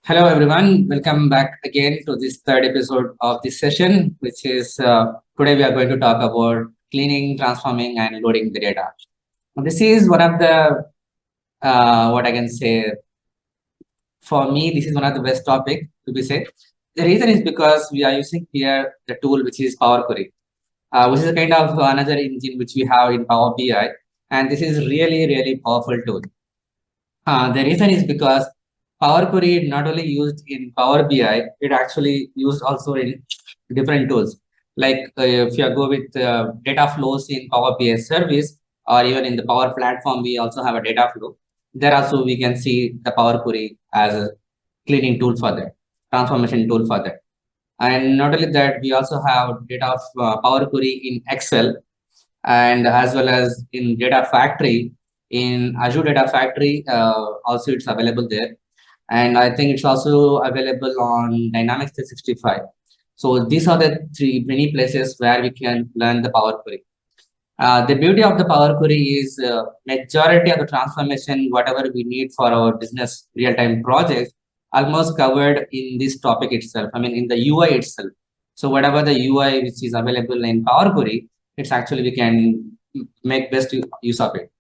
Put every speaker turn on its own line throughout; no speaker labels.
Hello, everyone. Welcome back again to this third episode of this session, which is today we are going to talk about cleaning, transforming, and loading the data. This is one of the, what I can say, for me, this is one of the best topic to be said. The reason is because we are using here the tool which is Power Query, which is a kind of another engine which we have in Power BI. And this is really, really powerful tool. The reason is because Power Query not only used in Power BI, it actually used also in different tools. Like if you go with data flows in Power BI service, or even in the Power Platform, we also have a data flow. There also we can see the Power Query as a cleaning tool for that, transformation tool for that. And not only that, we also have data of Power Query in Excel, and as well as in Data Factory. In Azure Data Factory, also it's available there. And I think it's also available on Dynamics 365. So these are the many places where we can learn the Power Query. The beauty of the Power Query is majority of the transformation, whatever we need for our business real-time projects, almost covered in this topic itself. I mean, in the UI itself. So whatever the UI which is available in Power Query, it's actually we can make best use of it.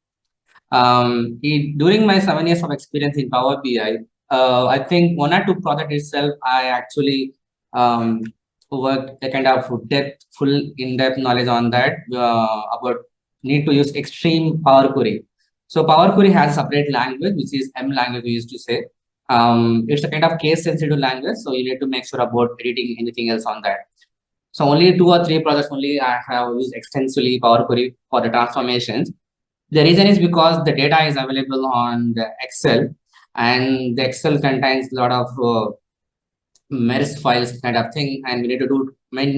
During my 7 years of experience in Power BI, I think one or two project itself, I actually worked a kind of full in-depth knowledge on that about need to use extreme Power Query. So Power Query has a separate language, which is M language we used to say. It's a kind of case sensitive language, so you need to make sure about editing anything else on that. So only 2 or 3 projects only I have used extensively Power Query for the transformations. The reason is because the data is available on the Excel, and the Excel contains a lot of merge files kind of thing, and we need to do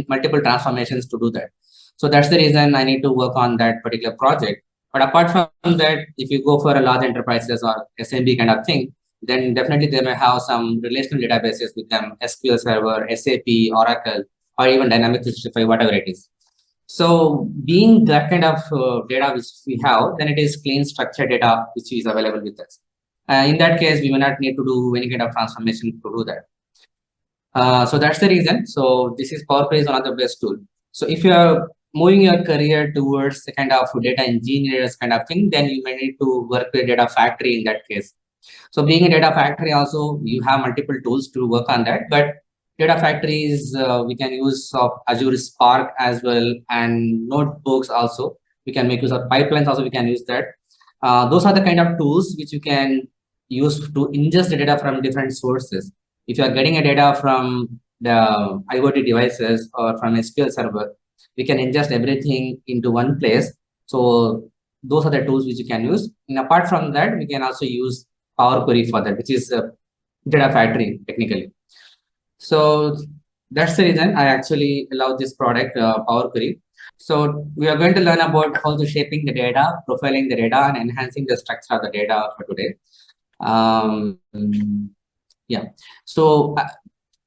multiple transformations to do that. So that's the reason I need to work on that particular project. But apart from that, if you go for a large enterprises or SMB kind of thing, then definitely they may have some relational databases with them, SQL Server, SAP, Oracle, or even Dynamics 365, whatever it is. So being that kind of data which we have, then it is clean structured data which is available with us. In that case, we may not need to do any kind of transformation to do that. So that's the reason. So this is Power Query is one of the best tool. So if you are moving your career towards the kind of data engineers kind of thing, then you may need to work with data factory in that case. So being a data factory also, you have multiple tools to work on that. But data factories, we can use of Azure Spark as well, and notebooks also. We can make use of pipelines also, we can use that. Those are the kind of tools which you can use to ingest the data from different sources. If you are getting a data from the IoT devices or from SQL Server, we can ingest everything into one place. So those are the tools which you can use. And apart from that, we can also use Power Query for that, which is data factory technically. So that's the reason I actually love this product, Power Query. So we are going to learn about how to shaping the data, profiling the data, and enhancing the structure of the data for today. Yeah. So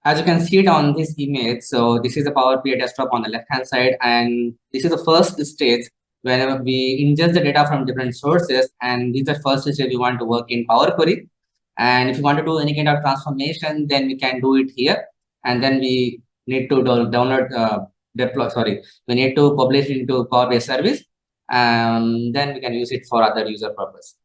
as you can see it on this image, so this is a Power BI desktop on the left-hand side, and this is the first stage whenever we ingest the data from different sources, and this is the first stage we want to work in Power Query. And if you want to do any kind of transformation, then we can do it here. And then we need to download, we need to publish into Power BI service, and then we can use it for other user purpose.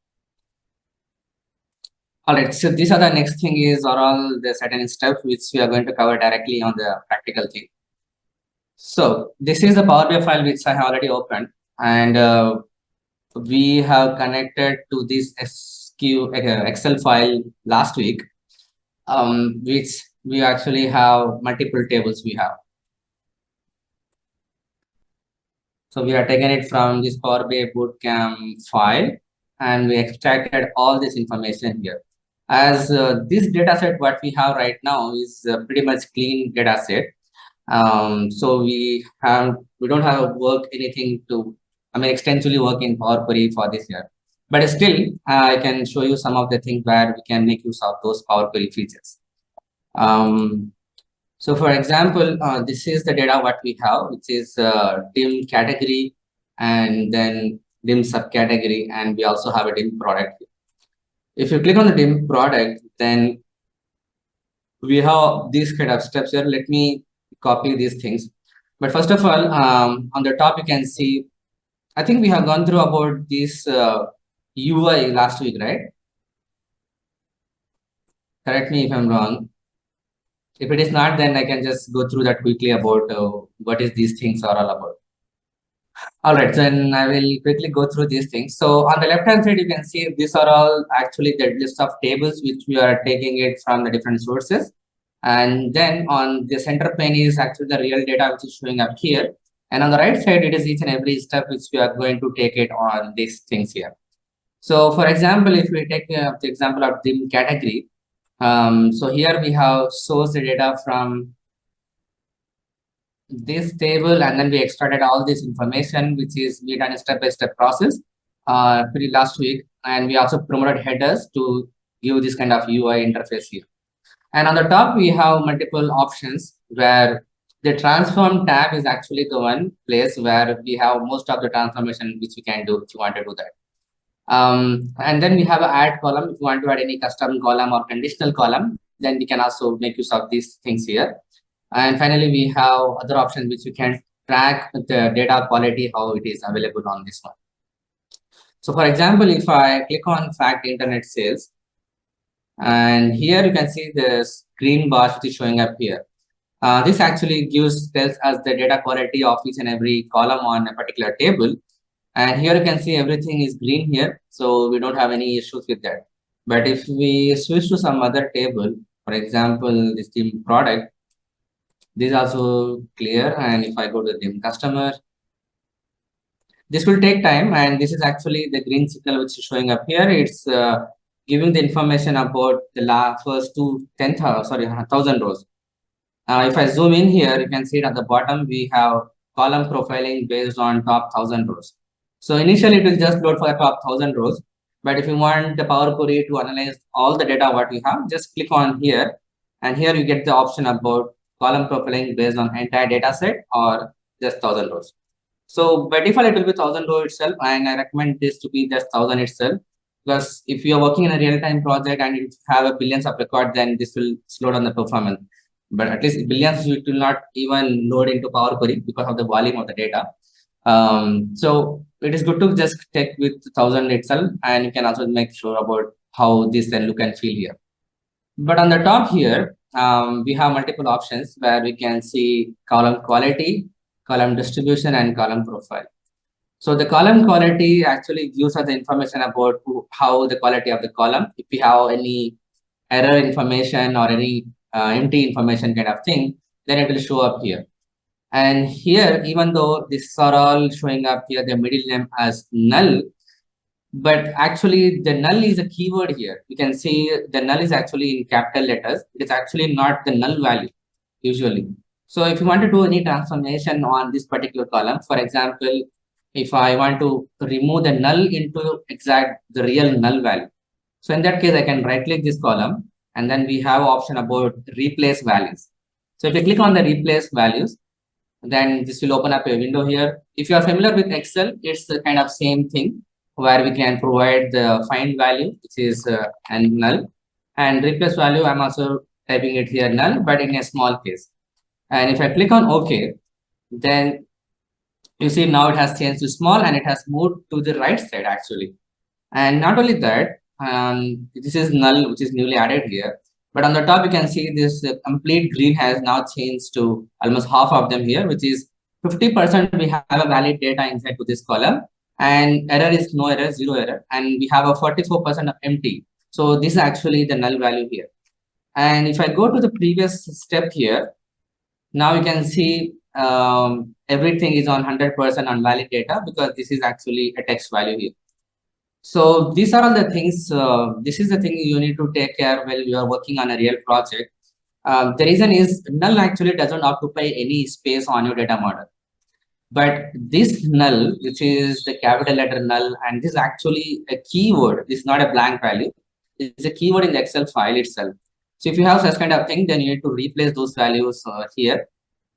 All right, so these are the next thing is are all the certain steps which we are going to cover directly on the practical thing. So this is the Power BI file which I have already opened, and we have connected to this Excel file last week, which we actually have multiple tables we have. So we are taking it from this Power BI Bootcamp file, and we extracted all this information here. As this data set, what we have right now is pretty much clean data set. So we don't have work anything to, extensively work in Power Query for this year. But still, I can show you some of the things where we can make use of those Power Query features. So for example, this is the data what we have, which is DIM category and then DIM subcategory, and we also have a DIM product. If you click on the DIM product, then we have these kind of steps here. Let me copy these things. But first of all, on the top, you can see, I think we have gone through about this UI last week, right? Correct me if I'm wrong. If it is not, then I can just go through that quickly about what is these things are all about. All right, then I will quickly go through these things. So on the left-hand side, you can see these are all actually the list of tables which we are taking it from the different sources. And then on the center pane is actually the real data which is showing up here. And on the right side, it is each and every step which we are going to take it on these things here. So for example, if we take the example of the category, so here we have sourced the data from this table, and then we extracted all this information, which is we done a step-by-step process pretty last week. And we also promoted headers to give this kind of UI interface here. And on the top, we have multiple options where the transform tab is actually the one place where we have most of the transformation which we can do if you want to do that. And then we have an add column. If you want to add any custom column or conditional column, then we can also make use of these things here. And finally, we have other options which you can track the data quality, how it is available on this one. So for example, if I click on fact internet sales, and here you can see this green bar which is showing up here. This actually tells us the data quality of each and every column on a particular table. And here you can see everything is green here. So we don't have any issues with that. But if we switch to some other table, for example, this team product, this is also clear. And if I go to the customer, this will take time. And this is actually the green signal which is showing up here. It's giving the information about the first 1,000 rows. If I zoom in here, you can see it at the bottom, we have column profiling based on top 1,000 rows. So initially it will just load for the top 1,000 rows. But if you want the Power Query to analyze all the data what we have, just click on here. And here you get the option about column profiling based on entire data set or just 1,000 rows. So by default, it will be 1,000 row itself. And I recommend this to be just 1,000 itself. Because if you are working in a real-time project and you have a billions of records, then this will slow down the performance. But at least billions, it will not even load into Power Query because of the volume of the data. So it is good to just take with 1,000 itself, and you can also make sure about how this then look and feel here. But on the top here, we have multiple options where we can see column quality, column distribution, and column profile. So the column quality actually gives us the information about how the quality of the column. If we have any error information or any empty information kind of thing, then it will show up here. And here, even though these are all showing up here, the middle name as null, but actually the null is a keyword here. You can see the null is actually in capital letters. It's actually not the null value usually. So if you want to do any transformation on this particular column, for example, if I want to remove the null into the real null value. So in that case, I can right click this column, and then we have option about replace values. So if you click on the replace values, then this will open up a window here. If you are familiar with Excel, it's the kind of same thing where we can provide the find value, which is and null, and replace value. I'm also typing it here null, but in a small case. And if I click on OK, then you see now it has changed to small and it has moved to the right side actually. And not only that, this is null, which is newly added here. But on the top, you can see this complete green has now changed to almost half of them here, which is 50% we have a valid data inside to this column. And error is no error, zero error. And we have a 44% of empty. So this is actually the null value here. And if I go to the previous step here, now you can see everything is on 100% on valid data because this is actually a text value here. So these are all the things, this is the thing you need to take care while you are working on a real project. The reason is null actually doesn't occupy any space on your data model. But this null, which is the capital letter null, and this is actually a keyword, it's not a blank value. It's a keyword in the Excel file itself. So if you have such kind of thing, then you need to replace those values here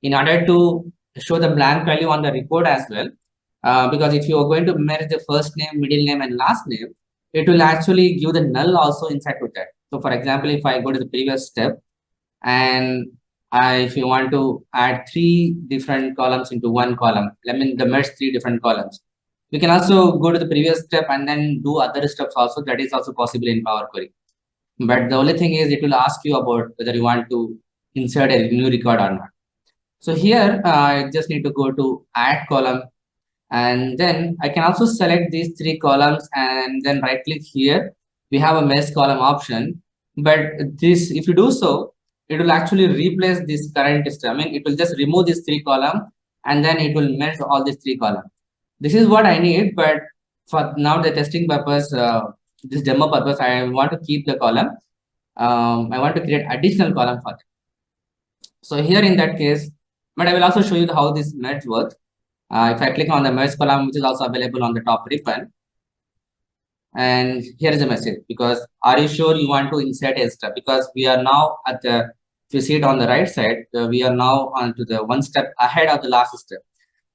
in order to show the blank value on the report as well. Because if you are going to merge the first name, middle name, and last name, it will actually give the null also inside to that. So for example, if I go to the previous step And if you want to add 3 different columns into one column, I mean the merge 3 different columns, we can also go to the previous step and then do other steps also. That is also possible in Power Query. But the only thing is it will ask you about whether you want to insert a new record or not. So here I just need to go to add column, and then I can also select these 3 columns and then right click here. We have a merge column option, but this, if you do so, it will actually replace this current step. I mean, it will just remove this 3 column and then it will merge all these 3 columns. This is what I need, but for now the testing purpose, this demo purpose, I want to keep the column. I want to create additional column for it. So here in that case, but I will also show you how this merge works. If I click on the merge column, which is also available on the top ribbon, and here is a message, because are you sure you want to insert a step? Because we are now at the, if you see it on the right side, we are now on to the one step ahead of the last step.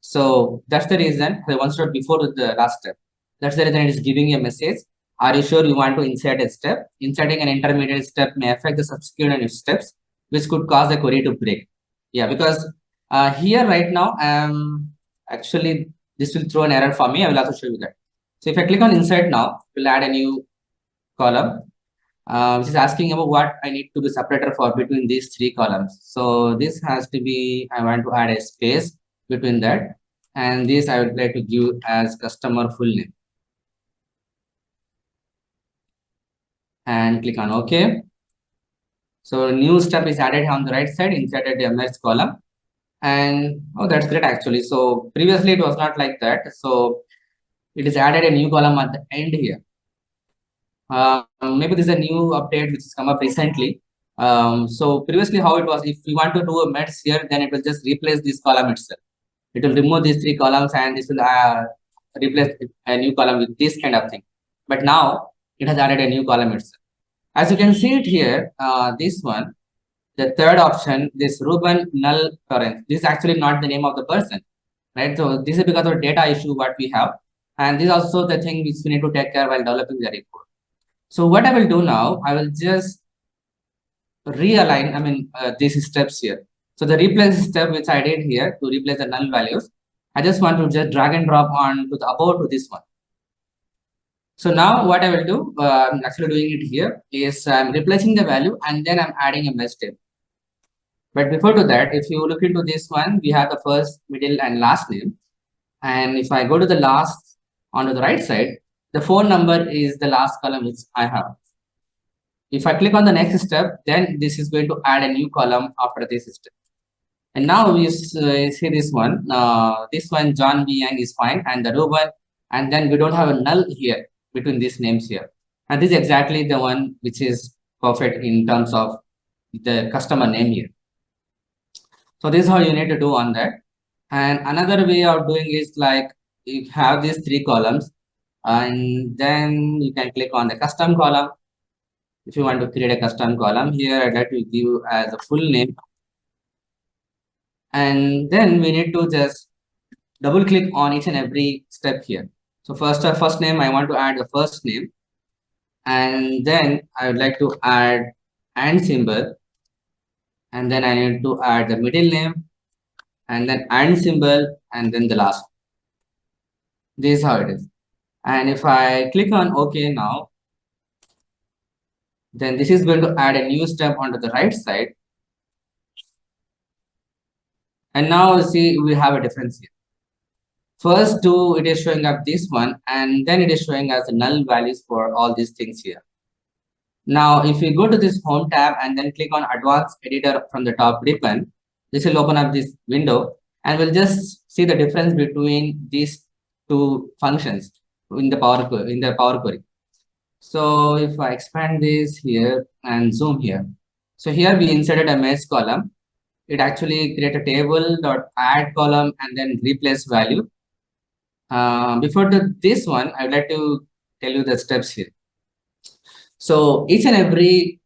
So that's the reason, the one step before the last step. That's the reason it is giving you a message. Are you sure you want to insert a step? Inserting an intermediate step may affect the subsequent steps, which could cause the query to break. Yeah, because here right now, actually, this will throw an error for me. I will also show you that. So if I click on insert now, it will add a new column, which is asking about what I need to be separator for between these 3 columns. So this has to be, I want to add a space between that. And this I would like to give as customer full name. And click on OK. So new step is added on the right side, inserted a merge column. And oh, that's great actually. So previously it was not like that. So it is added a new column at the end here. Maybe this is a new update which has come up recently. So previously how it was, if you want to do a merge here, then it will just replace this column itself. It will remove these 3 columns and this will replace a new column with this kind of thing. But now it has added a new column itself. As you can see it here, this one, the third option, this Ruben null current, this is actually not the name of the person, right? So this is because of data issue what we have. And this is also the thing which we need to take care while developing the report. So what I will do now, I will just realign, these steps here. So the replace step which I did here to replace the null values, I just want to just drag and drop on to the above to this one. So now what I will do, I'm actually doing it here, is I'm replacing the value and then I'm adding a mesh table. But before to that, if you look into this one, we have the first, middle, and last name. And if I go to the last on the right side, the phone number is the last column which I have. If I click on the next step, then this is going to add a new column after this step. And now we see this one. This one, John B. Yang is fine, and the Ruben, and then we don't have a null here between these names here. And this is exactly the one which is perfect in terms of the customer name here. So this is how you need to do on that. And another way of doing is like you have these 3 columns, and then you can click on the custom column. If you want to create a custom column here, I'd like to give as a full name. And then we need to just double click on each and every step here. So first name, I want to add the first name. And then I would like to add and symbol. And then I need to add the middle name, and then and symbol, and then the last. This is how it is. And if I click on OK now, then this is going to add a new step onto the right side. And now see, we have a difference here. First two, it is showing up this one, and then it is showing us the null values for all these things here. Now, if we go to this home tab and then click on advanced editor from the top ribbon, this will open up this window and we'll just see the difference between these 2 functions in the Power Query. So if I expand this here and zoom here, so here we inserted a mesh column. It actually create a table dot add column and then replace value. Before this one, I would like to tell you the steps here. So each and every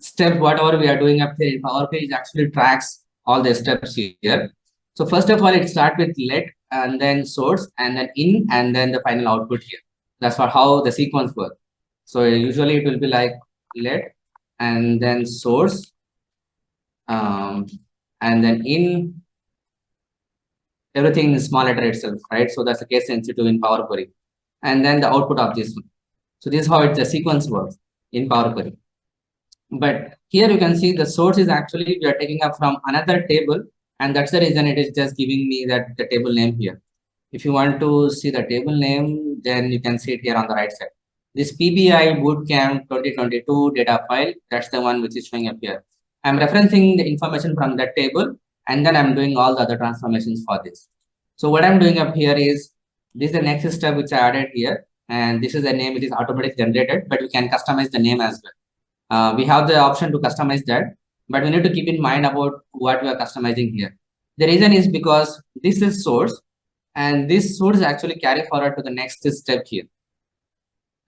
step, whatever we are doing up here in Power Page actually tracks all the steps here. So first of all, it starts with let and then source and then in and then the final output here. That's how the sequence works. So usually it will be like let and then source and then in everything in small letter itself, right? So that's the case sensitive in Power Query. And then the output of this one. So this is how the sequence works in Power Query. But here you can see the source is actually we are taking up from another table, and that's the reason it is just giving me that the table name here. If you want to see the table name, then you can see it here on the right side. This PBI Bootcamp 2022 data file, that's the one which is showing up here. I'm referencing the information from that table, and then I'm doing all the other transformations for this. So what I'm doing up here is, this is the next step which I added here, and this is the name, it is automatically generated, but we can customize the name as well. We have the option to customize that, but we need to keep in mind about what we are customizing here. The reason is because this is source, and this source actually carry forward to the next step here.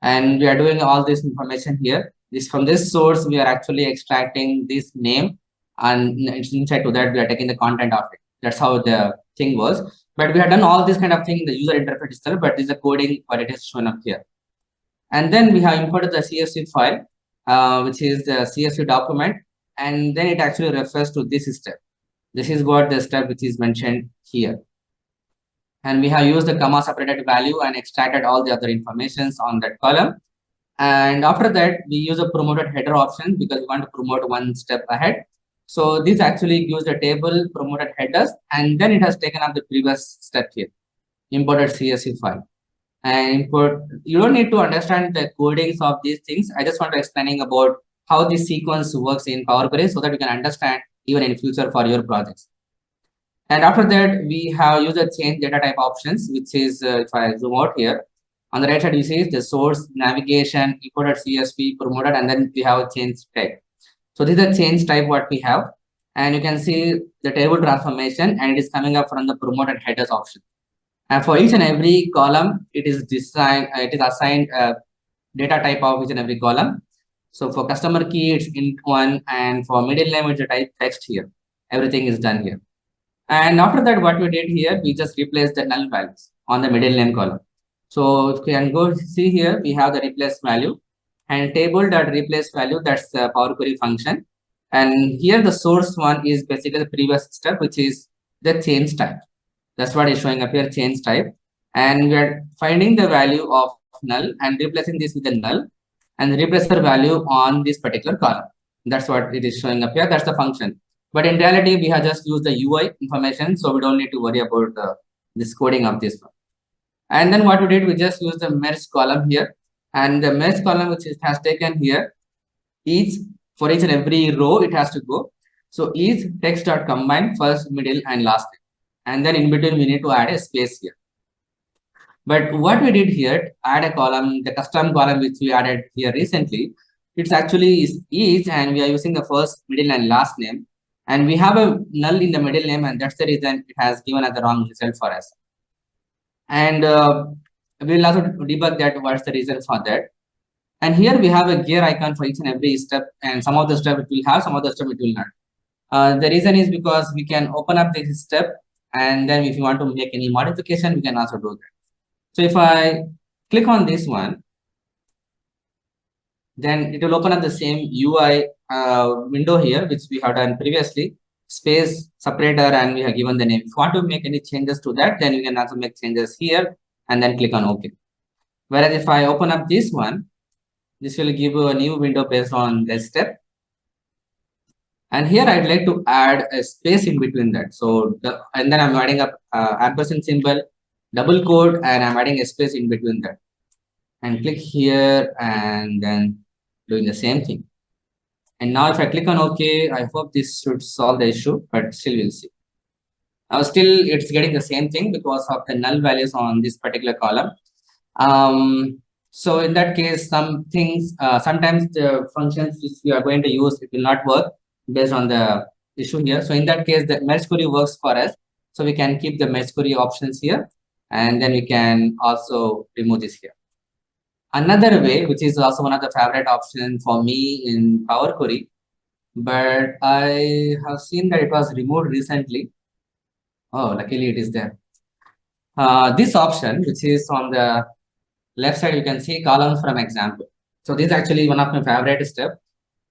And we are doing all this information here. This from this source, we are actually extracting this name, and inside to that, we are taking the content of it. That's how the thing was. But we have done all this kind of thing in the user interface itself, but this is the coding, but it is shown up here. And then we have imported the CSV file, which is the CSV document, and then it actually refers to this step. This is what the step which is mentioned here. And we have used the comma separated value and extracted all the other informations on that column. And after that, we use a promoted header option because we want to promote one step ahead. So this actually gives the table promoted headers, and then it has taken up the previous step here, imported CSV file. And import, you don't need to understand the codings of these things. I just want to explaining about how this sequence works in Power Query so that you can understand even in future for your projects. And after that, we have used the change data type options, which is, if I zoom out here, on the right side, you see the source, navigation, imported CSV, promoted, and then we have a change type. So this is the change type what we have. And you can see the table transformation, and it is coming up from the promoted headers option. And for each and every column, it is assigned a data type of each and every column. So for customer key, it's int1, and for middle name, it's a type text here. Everything is done here. And after that, what we did here, we just replaced the null values on the middle name column. So if you can go see here, we have the replace value and table.replace value, that's the Power Query function. And here the source one is basically the previous step, which is the change type. That's what is showing up here, change type. And we are finding the value of null and replacing this with the null and the replacer value on this particular column. That's what it is showing up here. That's the function. But in reality, we have just used the UI information, so we don't need to worry about this coding of this one. And then what we did, we just used the merge column here. And the merge column, which it has taken here, for each and every row, it has to go. So each text.combine first, middle, and last. And then in between, we need to add a space here. But what we did here, add a column, the custom column which we added here recently, it's actually is each, and we are using the first, middle, and last name. And we have a null in the middle name, and that's the reason it has given us the wrong result for us. And we'll also debug that what's the reason for that. And here we have a gear icon for each and every step, and some of the step it will have, some of the step it will not. The reason is because we can open up this step, and then if you want to make any modification, we can also do that. So if I click on this one, then it will open up the same UI window here, which we have done previously, space separator, and we have given the name. If you want to make any changes to that, then you can also make changes here and then click on OK. Whereas if I open up this one, this will give you a new window based on this step. And here I'd like to add a space in between that. So, and then I'm adding up ampersand symbol, double quote, and I'm adding a space in between that. And click here and then doing the same thing. And now if I click on OK, I hope this should solve the issue, but still we'll see. Now still it's getting the same thing because of the null values on this particular column. So in that case, some things, sometimes the functions which we are going to use, it will not work based on the issue here. So in that case, the merge query works for us. So we can keep the merge query options here, and then we can also remove this here. Another way, which is also one of the favorite options for me in Power Query, but I have seen that it was removed recently. Oh, luckily it is there. This option, which is on the left side, you can see columns from example. So this is actually one of my favorite steps.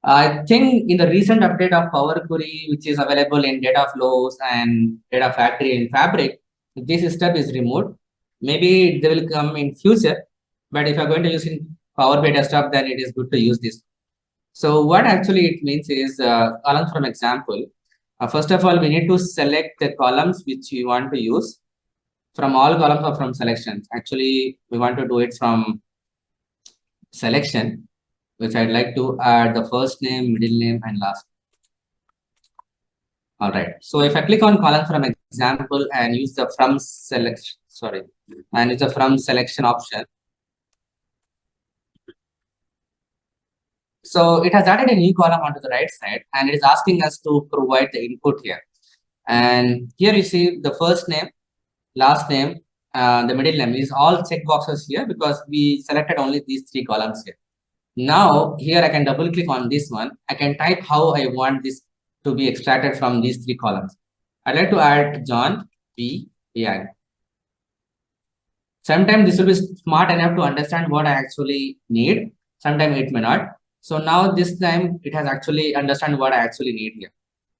I think in the recent update of Power Query, which is available in data flows and data factory in Fabric, this step is removed. Maybe they will come in future, but if you're going to use in Power BI desktop, then it is good to use this. So what actually it means is columns from example. First of all, we need to select the columns which we want to use from all columns or from selections. Actually, we want to do it from selection, which I'd like to add the first name, middle name, and last. All right. So if I click on column from example and use the from selection, sorry, and use the from selection option. So it has added a new column onto the right side, and it is asking us to provide the input here. And here you see the first name, last name, the middle name is all check boxes here because we selected only these three columns here. Now here I can double click on this one. I can type how I want this to be extracted from these three columns. I'd like to add John B. Yang. Sometimes this will be smart enough to understand what I actually need. Sometimes it may not. So now this time it has actually understand what I actually need here.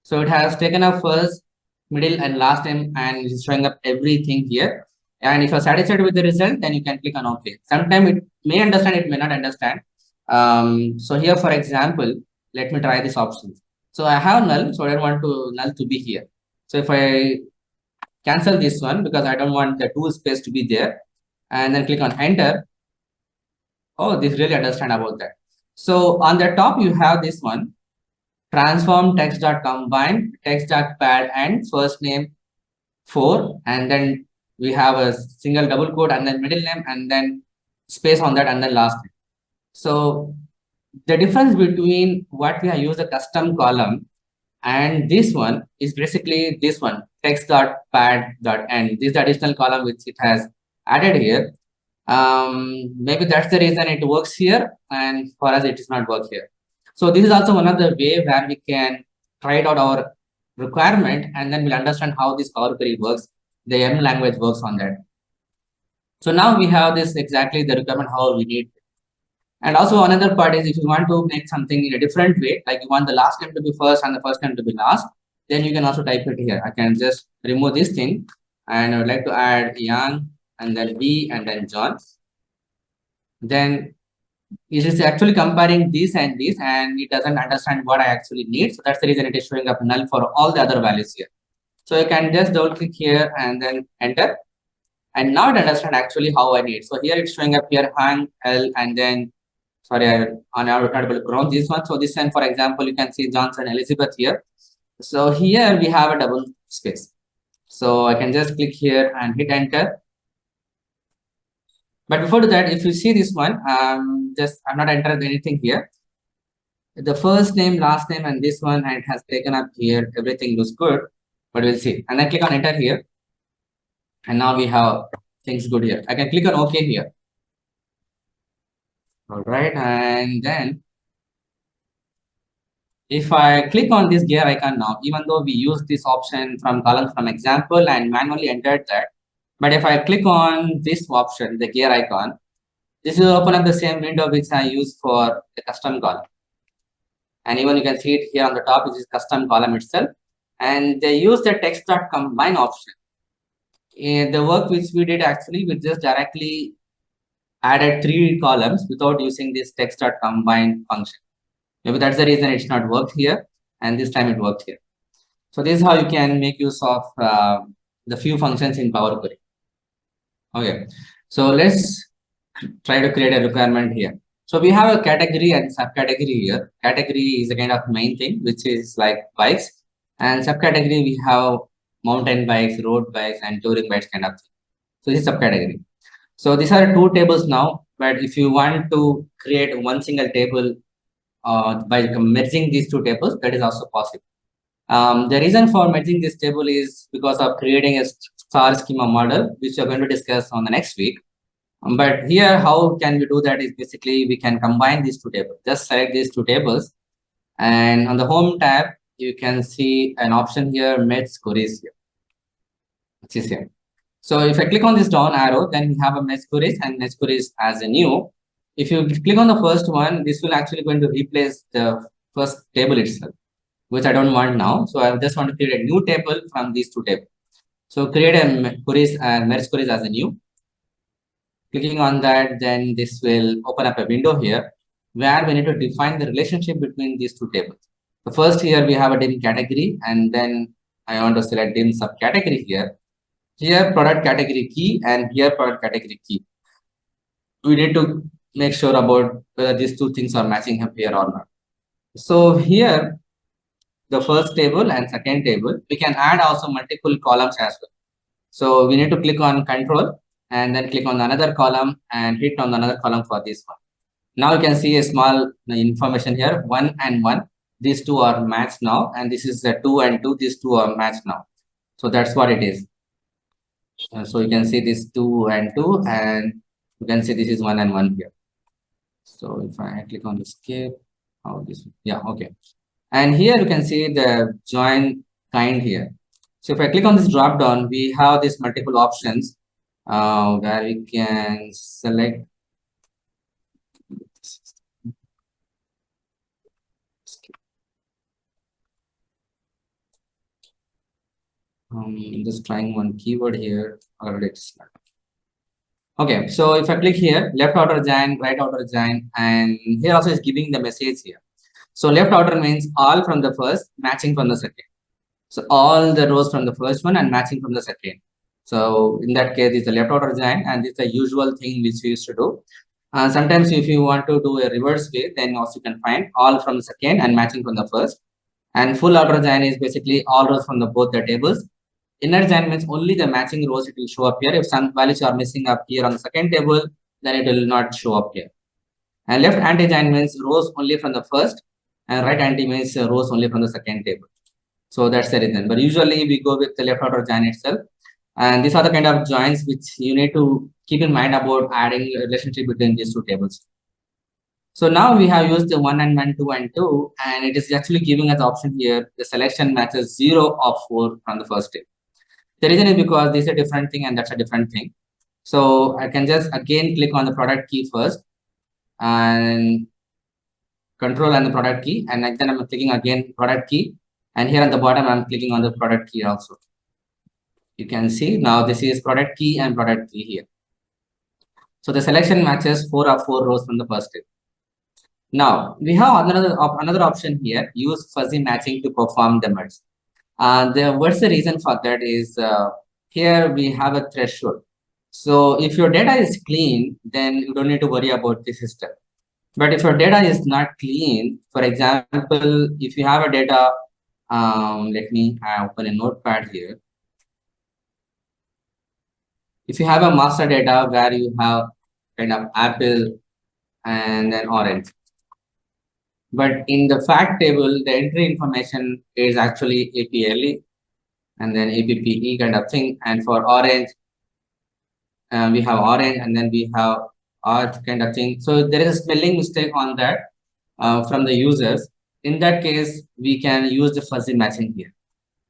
So it has taken up first, middle, and last name, and it's showing up everything here. And if you're satisfied with the result, then you can click on OK. Sometimes it may understand, it may not understand. So here, for example, let me try this option. So I have null, so I don't want to null to be here. So if I cancel this one because I don't want the tool space to be there, and then click on enter. Oh, this really understand about that. So on the top, you have this one, transform text.combine, text.pad, and first name 4, and then we have a single double quote and then middle name and then space on that and then last name. So the difference between what we have used a custom column and this one is basically this one, text.pad.end. This is the additional column which it has added here. Maybe that's the reason it works here, and for us it does not work here. So this is also one of the way where we can try it out our requirement, and then we'll understand how this Power Query works, the M language works on that. So now we have this exactly the requirement how we need. And also another part is if you want to make something in a different way, like you want the last name to be first and the first name to be last, then you can also type it here. I can just remove this thing, and I would like to add Yang and then B and then John. Then it is actually comparing this and this, and it doesn't understand what I actually need. So that's the reason it is showing up null for all the other values here. So you can just double click here and then enter. And now it understands actually how I need. So here it's showing up here Hang L and then sorry, I'm not able to pronounce this one. So this one, for example, you can see Johnson Elizabeth here. So here we have a double space. So I can just click here and hit enter. But before that, if you see this one, I'm not entering anything here. The first name, last name, and this one, and it has taken up here. Everything looks good, but we'll see. And then click on enter here. And now we have things good here. I can click on OK here. All right, and then if I click on this gear icon now, even though we use this option from columns from example and manually entered that, but if I click on this option, the gear icon, this will open up the same window which I use for the custom column. And even you can see it here on the top, which is custom column itself. And they use the text.combine option. In the work which we did actually, we just directly added 3 columns without using this text.combine function. Maybe that's the reason it's not worked here, and this time it worked here. So this is how you can make use of the few functions in Power Query. Okay, so let's try to create a requirement here. So we have a category and subcategory here. Category is a kind of main thing, which is like bikes, and subcategory we have mountain bikes, road bikes, and touring bikes kind of thing. So this is subcategory. So these are 2 tables now, but if you want to create one single table by merging these 2 tables, that is also possible. The reason for merging this table is because of creating a star schema model, which we are going to discuss on the next week. But here, how can we do that is basically we can combine these 2 tables. Just select these 2 tables, and on the home tab, you can see an option here, merge queries here, which is here. So if I click on this down arrow, then we have a merge queries and merge queries as a new. If you click on the first one, this will actually going to replace the first table itself, which I don't want now. So I just want to create a new table from these two tables. So create a queries and merge queries as a new. Clicking on that, then this will open up a window here where we need to define the relationship between these two tables. So first here we have a dim category, and then I want to select dim subcategory here. Here product category key and here product category key. We need to make sure about whether these two things are matching up here or not. So here, the first table and second table, we can add also multiple columns as well. So we need to click on control and then click on another column and hit on another column for this one. Now you can see a small information here, 1 and 1. These two are matched now, and this is the 2 and 2. These two are matched now. So that's what it is. So you can see this 2 and 2, and you can see this is 1 and 1 here. So if I click on the skip, how this, yeah, okay. And here you can see the join kind here. So if I click on this drop down, we have these multiple options where we can select. Just trying one keyword here. Already it's not. Okay, so if I click here, left outer join, right outer join, and here also is giving the message here. So left outer means all from the first, matching from the second. So all the rows from the first one and matching from the second. So in that case, it's the left outer join, and it's the usual thing which we used to do. Sometimes if you want to do a reverse way, then also you can find all from the second and matching from the first. And full outer join is basically all rows from the both the tables. Inner join means only the matching rows it will show up here. If some values are missing up here on the second table, then it will not show up here. And left anti-join means rows only from the first, and right anti means rows only from the second table. So that's the reason. But usually we go with the left outer join itself. And these are the kind of joins which you need to keep in mind about adding a relationship between these two tables. So now we have used the 1 and 1, 2 and 2, and it is actually giving us the option here. The selection matches 0 of 4 from the first table. The reason is because this is a different thing and that's a different thing. So I can just again click on the product key first and control and the product key, and then I'm clicking again product key, and here at the bottom I'm clicking on the product key also. You can see now this is product key and product key here. So the selection matches 4 of 4 rows from the first table. Now we have another option here, use fuzzy matching to perform the merge. What's the reason for that is here we have a threshold. So if your data is clean, then you don't need to worry about this system. But if your data is not clean, for example, if you have a data, let me open a notepad here. If you have a master data where you have kind of apple and then orange, but in the fact table, the entry information is actually APLE and then APPE kind of thing. And for orange, we have orange and then we have art kind of thing. So there is a spelling mistake on that from the users. In that case, we can use the fuzzy matching here.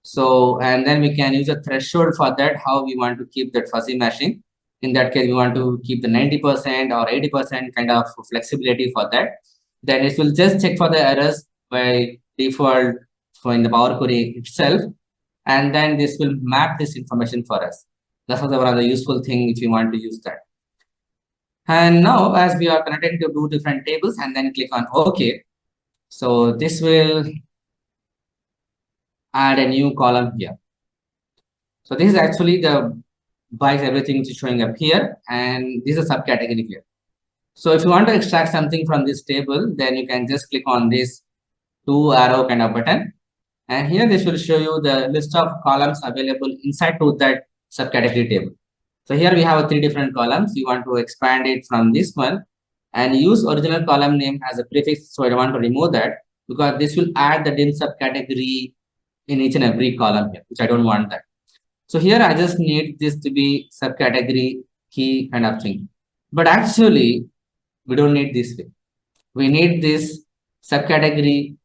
So, and then we can use a threshold for that, how we want to keep that fuzzy matching. In that case, we want to keep the 90% or 80% kind of flexibility for that. Then it will just check for the errors by default for in the Power Query itself. And then this will map this information for us. That's also one of the useful thing if you want to use that. And now as we are connected to two different tables and then click on OK. So this will add a new column here. So this is actually the buys everything which is showing up here, and this is a subcategory here. So if you want to extract something from this table, then you can just click on this 2 arrow kind of button, and here this will show you the list of columns available inside to that subcategory table. So here we have 3 different columns. You want to expand it from this one and use original column name as a prefix. So I want to remove that because this will add the dim subcategory in each and every column here, which I don't want that. So here I just need this to be subcategory key kind of thing. But actually, we don't need this way. We need this subcategory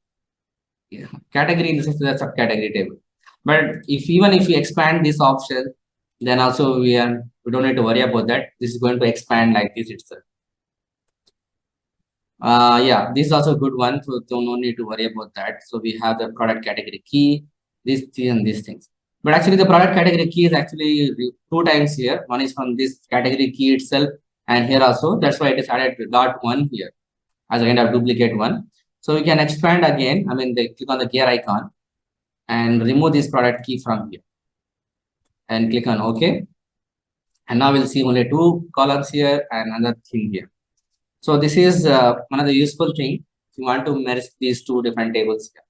category in the sense of the subcategory table. But even if we expand this option, then also we don't need to worry about that. This is going to expand like this itself. Yeah, this is also a good one. So don't no need to worry about that. So we have the product category key, this and these things. But actually, the product category key is actually two times here. One is from this category key itself, and here also. That's why it is added to dot one here as a kind of duplicate one. So we can expand again. I mean, they click on the gear icon and remove this product key from here and click on OK. And now we'll see only two columns here and another thing here. So this is one of the useful thing if you want to merge these two different tables here.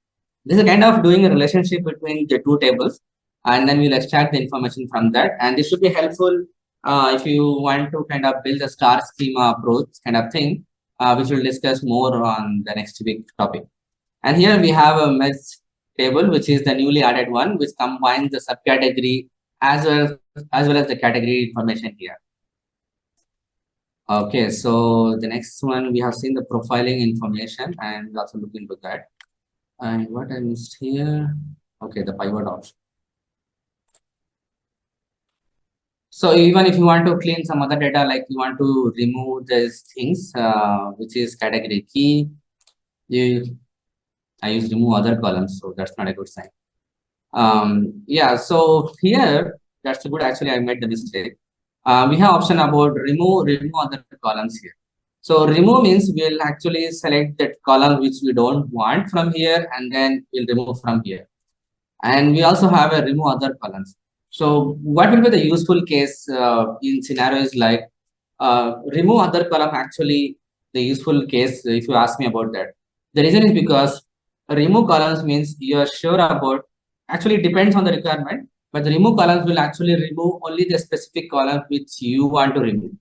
This is kind of doing a relationship between the two tables, and then we'll extract the information from that. And this should be helpful if you want to kind of build a star schema approach kind of thing, which we'll discuss more on the next week topic. And here we have a merge table, which is the newly added one, which combines the subcategory as well as the category information here. Okay, so the next one we have seen the profiling information and we also look into that. And what I missed here, okay, the pivot option. So even if you want to clean some other data, like you want to remove these things, which is category key, I use remove other columns, so that's not a good sign. Yeah, so here that's good. Actually, I made the mistake. We have option about remove other columns here. So remove means we'll actually select that column which we don't want from here, and then we'll remove from here. And we also have a remove other columns. So what will be the useful case in scenarios like remove other column? Actually, the useful case, if you ask me about that, the reason is because remove columns means you are sure about. Actually, it depends on the requirement, but the remove columns will actually remove only the specific column which you want to remove,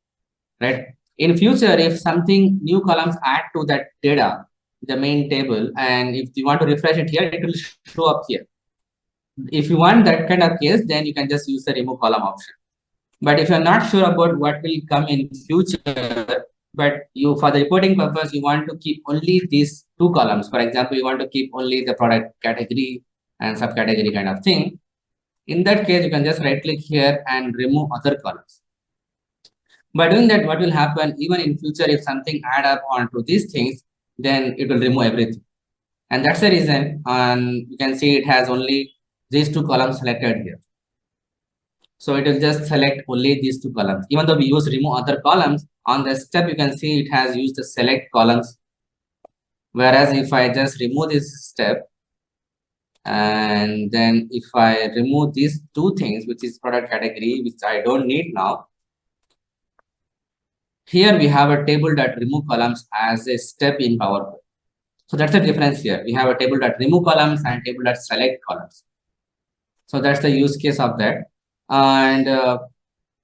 right? In future, if something new columns add to that data, the main table, and if you want to refresh it here, it will show up here. If you want that kind of case, then you can just use the remove column option. But if you're not sure about what will come in future, but you for the reporting purpose, you want to keep only these two columns. For example, you want to keep only the product category and subcategory kind of thing. In that case, you can just right click here and remove other columns. By doing that, what will happen, even in future, if something add up onto these things, then it will remove everything. And that's the reason, and you can see it has only these two columns selected here. So it will just select only these two columns. Even though we use remove other columns, on the step, you can see it has used the select columns. Whereas if I just remove this step, and then if I remove these two things, which is product category, which I don't need now, here we have a table that remove columns as a step in PowerPoint. So that's the difference here. We have a table that remove columns and table that select columns. So that's the use case of that. And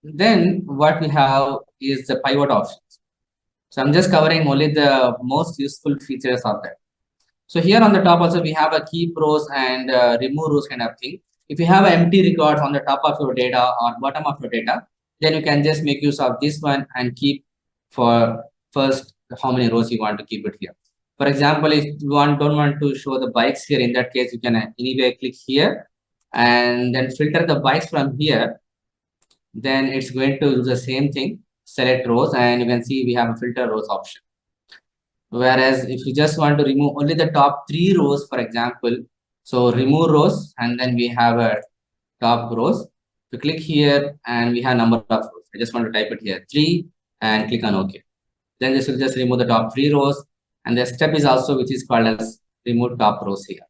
then what we have is the pivot options. So I'm just covering only the most useful features of that. So here on the top also we have a keep rows and remove rows kind of thing. If you have empty records on the top of your data or bottom of your data, then you can just make use of this one and keep for first how many rows you want to keep it here. For example, if you don't want to show the bikes here, in that case, you can anyway click here and then filter the bikes from here. Then it's going to do the same thing, select rows, and you can see we have a filter rows option. Whereas if you just want to remove only the top 3 rows, for example, so remove rows, and then we have a top rows. To click here and we have number of rows. I just want to type it here 3 and click on OK. Then this will just remove the top 3 rows, and the step is also which is called as remove top rows here.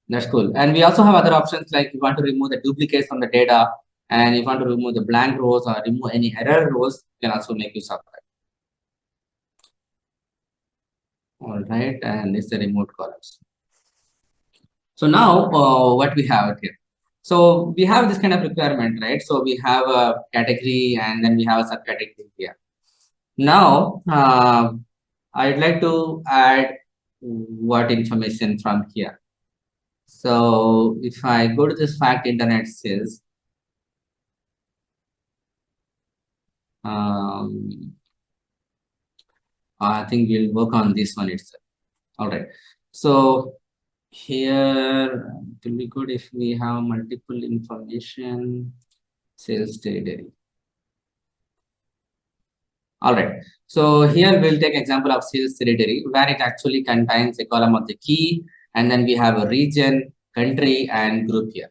That's cool. And we also have other options like you want to remove the duplicates from the data, and if you want to remove the blank rows or remove any error rows, you can also make use of that. All right, and it's the removed columns. So now what we have here. So we have this kind of requirement, right? So we have a category and then we have a subcategory here. Now I'd like to add what information from here. So if I go to this fact internet says, I think we'll work on this one itself. All right. So here it will be good if we have multiple information, sales territory. All right. So here we'll take example of sales territory where it actually contains a column of the key, and then we have a region, country, and group here.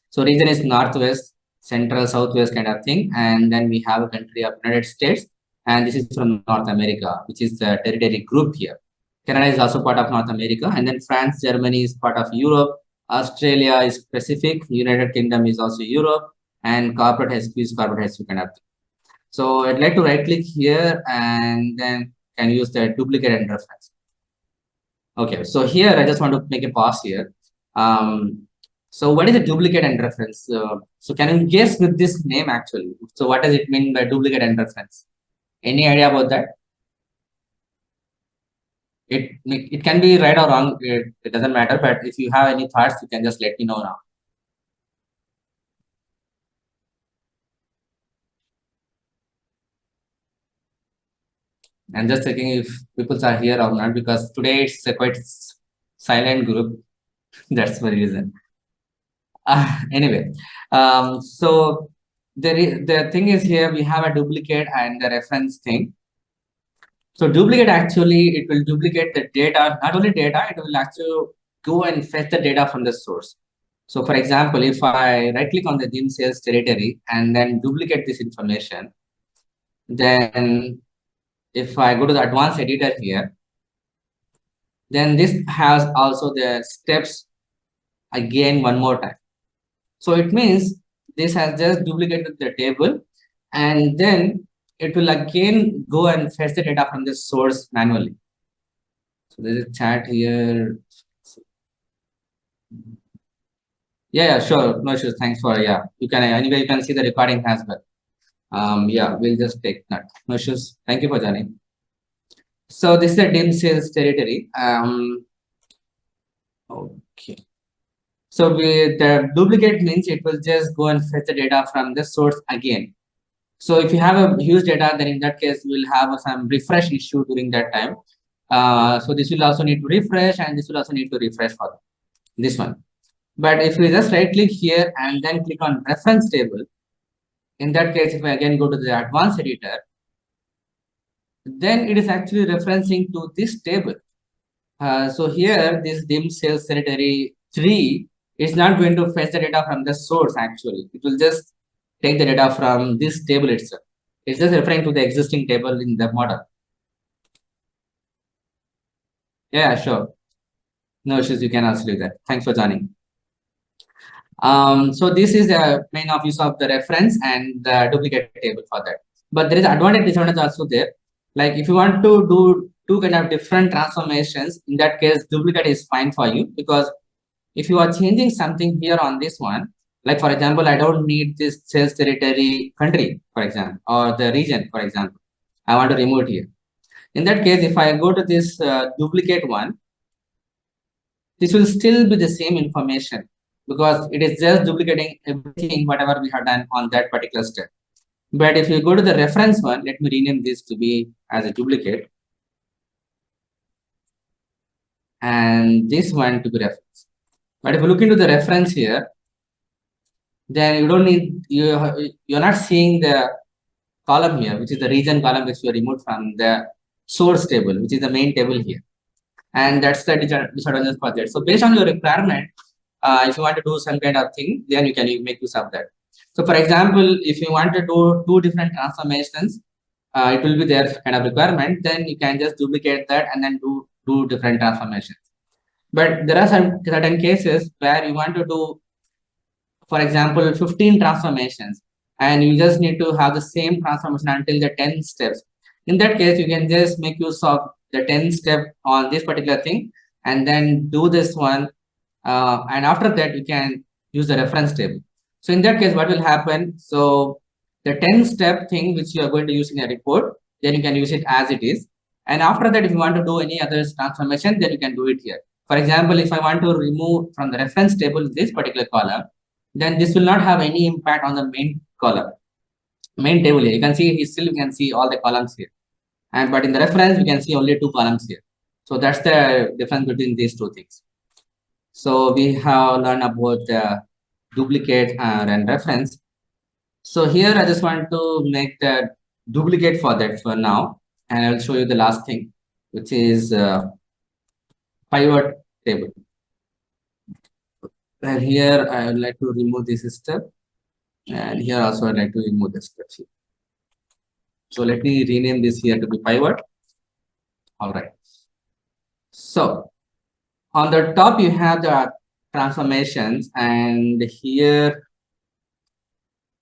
So region is northwest, central, southwest kind of thing, and then we have a country of United States, and this is from North America, which is the territory group here. Canada is also part of North America, and then France, Germany is part of Europe. Australia is Pacific. United Kingdom is also Europe, and corporate HQ is corporate HQ kind of thing. So I'd like to right click here and then can use the duplicate and reference. Okay, so here I just want to make a pause here. So what is a duplicate and reference? So can you guess with this name actually? So what does it mean by duplicate and reference? Any idea about that? It can be right or wrong. It doesn't matter. But if you have any thoughts, you can just let me know now. I'm just checking if people are here or not because today it's a quite silent group. That's the reason. Anyway, so the thing is here we have a duplicate and the reference thing. So duplicate actually it will duplicate the data, not only data, it will actually go and fetch the data from the source. So for example, if I right click on the gym sales territory and then duplicate this information, then if I go to the advanced editor here, then this has also the steps again one more time. So it means this has just duplicated the table and then it will again go and fetch the data from the source manually. So there's a chat here. Yeah, sure. No issues. Thanks for, yeah. You can, anyway, you can see the recording as well. Yeah, we'll just take that. No issues. Thank you for joining. So this is the dim sales territory. Okay. So the duplicate means it will just go and fetch the data from the source again. So if you have a huge data, then in that case, you will have some refresh issue during that time. So this will also need to refresh and this will also need to refresh for this one. But if we just right click here and then click on reference table, in that case, if I again go to the advanced editor, then it is actually referencing to this table. So here, this dim sales territory 3 is not going to fetch the data from the source actually. It will just take the data from this table itself. It's just referring to the existing table in the model. Yeah, sure. No issues. You can also do that. Thanks for joining. So this is the main of use of the reference and the duplicate table for that. But there is advantage disadvantage also there. Like if you want to do two kind of different transformations, in that case, duplicate is fine for you because if you are changing something here on this one, like for example, I don't need this sales territory country, for example, or the region, for example. I want to remove it here. In that case, if I go to this duplicate one, this will still be the same information because it is just duplicating everything, whatever we have done on that particular step. But if you go to the reference one, let me rename this to be as a duplicate. And this one to be reference. But if you look into the reference here, then you don't need, you're not seeing the column here, which is the region column which we removed from the source table, which is the main table here. And that's the disadvantage for that. So based on your requirement, if you want to do some kind of thing, then you can make use of that. So for example, if you want to do two different transformations, it will be their kind of requirement, then you can just duplicate that and then do two different transformations. But there are some certain cases where you want to do, for example, 15 transformations, and you just need to have the same transformation until the 10 steps. In that case, you can just make use of the 10 step on this particular thing and then do this one. And after that, you can use the reference table. So in that case, what will happen? So the 10 step thing which you are going to use in a report, then you can use it as it is. And after that, if you want to do any other transformation, then you can do it here. For example, if I want to remove from the reference table this particular column, then this will not have any impact on the main column, main table here. You can see still you can see all the columns here. And but in the reference, we can see only two columns here. So that's the difference between these two things. So we have learned about the duplicate and reference. So here I just want to make the duplicate for that for now, and I will show you the last thing, which is pivot table. And here I would like to remove this step, and here also I'd like to remove this step here. So let me rename this here to be pivot. All right. So on the top you have the transformations, and here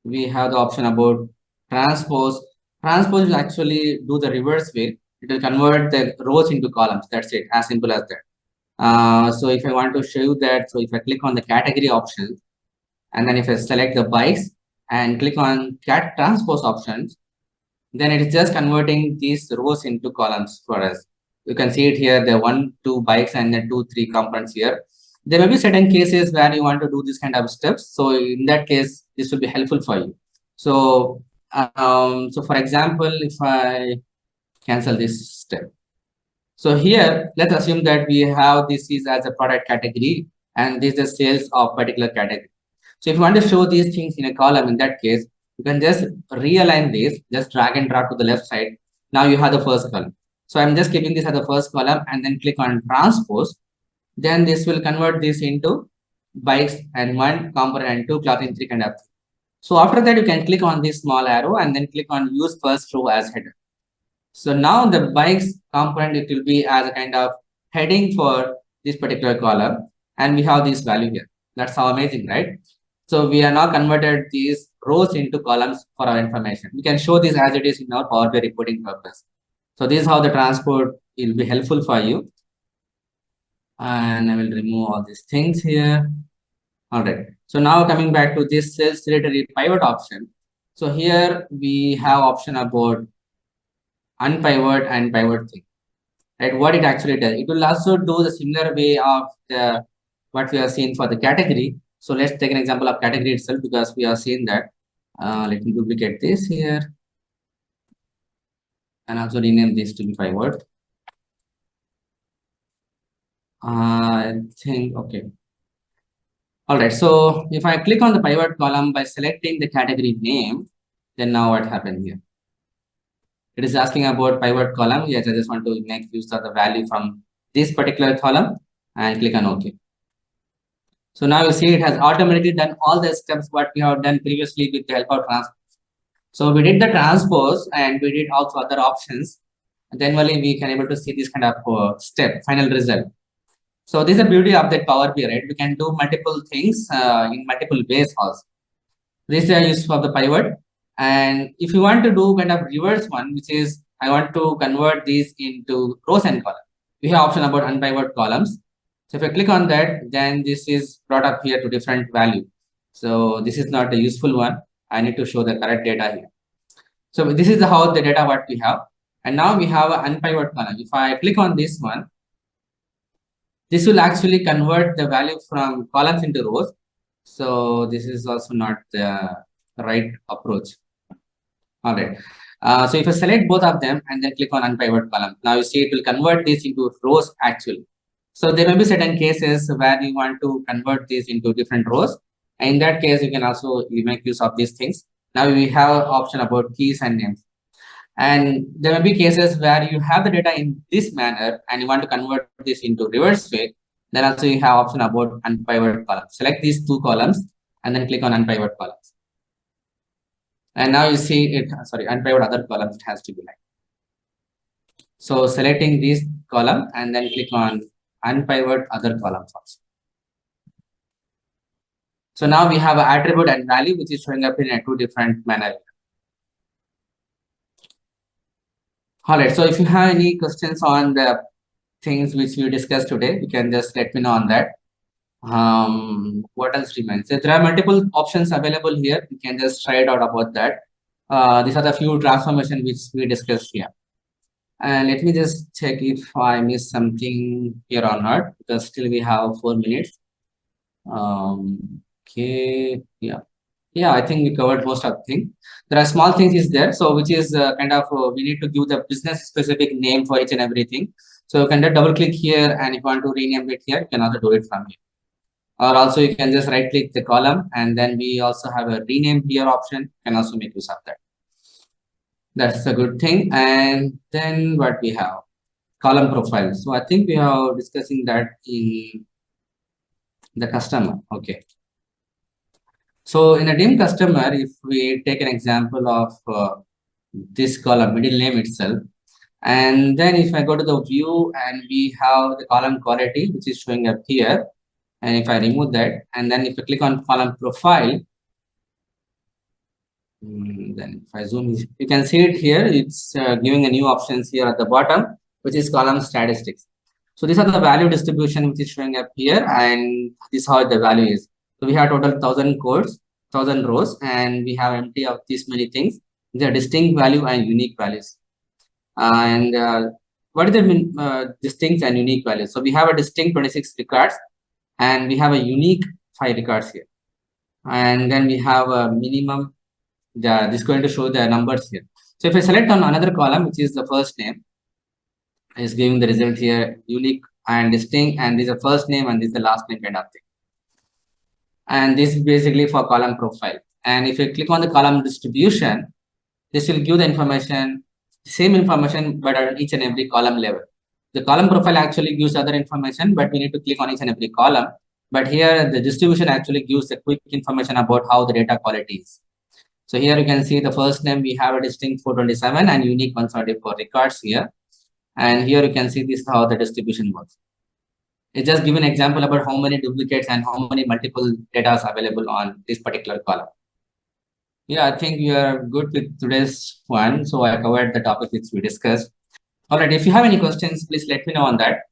we have the option about transpose. Transpose will actually do the reverse way. It will convert the rows into columns. That's it, as simple as that. So if I want to show you that, so if I click on the category options, and then if I select the bikes and click on cat transpose options, then it is just converting these rows into columns for us. You can see it here, the 1, 2 bikes and the 2, 3 components here. There may be certain cases where you want to do this kind of steps. So in that case, this will be helpful for you. So, so for example, if I cancel this step. So here, let's assume that we have this is as a product category and this is the sales of particular category. So if you want to show these things in a column, in that case, you can just realign this, just drag and drop to the left side. Now you have the first column. So I'm just keeping this as the first column and then click on transpose. Then this will convert this into bikes and 1 component and 2 clothing 3 kind of. So after that, you can click on this small arrow and then click on use first row as header. So now the bikes component, it will be as a kind of heading for this particular column. And we have this value here. That's how amazing, right? So we are now converted these rows into columns for our information. We can show this as it is in our Power BI reporting purpose. So this is how the transport will be helpful for you. And I will remove all these things here. All right. So now coming back to this sales territory pivot option. So here we have option about unpivot and pivot thing. Right, what it actually does. It will also do the similar way of the what we have seen for the category. So let's take an example of category itself because we have seen that. Let me duplicate this here and also rename this to be pivot. I think okay. All right. So if I click on the pivot column by selecting the category name, then now what happened here? It is asking about pivot column. Yes, I just want to make use of the value from this particular column and click on OK. So now you see it has automatically done all the steps what we have done previously with the help of transpose. So we did the transpose and we did also other options. And then only we can able to see this kind of step, final result. So this is the beauty of that Power BI, right? We can do multiple things in multiple ways also. This is used for the pivot. And if you want to do kind of reverse one, which is I want to convert these into rows and columns, we have option about unpivot columns. So if I click on that, then this is brought up here to different value. So this is not a useful one. I need to show the correct data here. So this is how the data what we have. And now we have an unpivot column. If I click on this one, this will actually convert the value from columns into rows. So this is also not the right approach. All right. So if I select both of them and then click on unpivot column, now you see it will convert this into rows actually. So there may be certain cases where you want to convert these into different rows. And in that case, you can also make use of these things. Now we have an option about keys and names. And there may be cases where you have the data in this manner and you want to convert this into reverse way. Then also you have option about unpivot columns. Select these 2 columns and then click on unpivot columns. And now you see it, sorry, unpivot other columns, it has to be like. So selecting this column and then click on unpivot other columns also. So now we have an attribute and value, which is showing up in a 2 different manner. All right. So if you have any questions on the things which we discussed today, you can just let me know on that. What else remains? So there are multiple options available here. You can just try it out about that. These are the few transformations which we discussed here. And let me just check if I missed something here or not, because still we have 4 minutes. Okay, yeah. Yeah, I think we covered most of the things. There are small things is there, so which is kind of we need to give the business specific name for each and everything. So you can just double click here, and if you want to rename it here, you can also do it from here. Or also you can just right click the column, and then we also have a rename here option. You can also make use of that. That's a good thing. And then what we have? Column profile. So I think we are discussing that in the customer. Okay. So in a dim customer, if we take an example of this column, middle name itself, and then if I go to the view and we have the column quality, which is showing up here, and if I remove that, and then if I click on column profile, then if I zoom, you can see it here. It's giving a new options here at the bottom, which is column statistics. So these are the value distribution which is showing up here, and this is how the value is. So we have total 1,000 codes, 1,000 rows, and we have empty of these many things. They are distinct value and unique values. And what is the distinct and unique values? So we have a distinct 26 records, and we have a unique 5 records here. And then we have a minimum. This is going to show the numbers here. So if I select on another column, which is the first name, is giving the result here unique and distinct, and this is the first name and this is the last name kind of thing. And this is basically for column profile. And if you click on the column distribution, this will give the information, same information, but at each and every column level. The column profile actually gives other information, but we need to click on each and every column. But here the distribution actually gives a quick information about how the data quality is. So here you can see the first name, we have a distinct 427 and unique 174 records here. And here you can see this how the distribution works. It's just give an example about how many duplicates and how many multiple data is available on this particular column. Yeah, I think we are good with today's one. So I covered the topic which we discussed. All right, if you have any questions, please let me know on that.